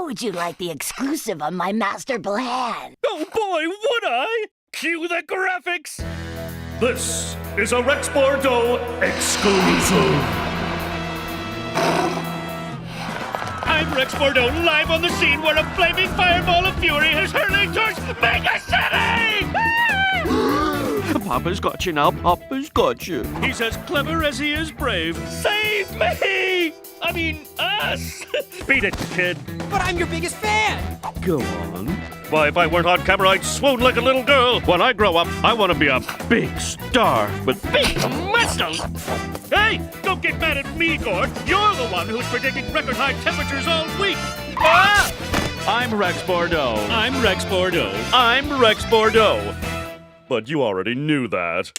How would you like the exclusive on my master plan? Oh boy, would I! Cue the graphics! This is a Rex Bordeaux exclusive. I'm Rex Bordeaux, live on the scene where a flaming fireball of fury is hurling towards Mega City! Papa's got you now. Papa's got you. He's as clever as he is brave. Save me! I mean, us! Beat it, kid. But I'm your biggest fan! Go on. Why, if I weren't on camera, I'd swoon like a little girl. When I grow up, I want to be a big star with big muscles. Hey, don't get mad at me, Gord. You're the one who's predicting record-high temperatures all week. Ah! I'm Rex Bordeaux. I'm Rex Bordeaux. I'm Rex Bordeaux. But you already knew that.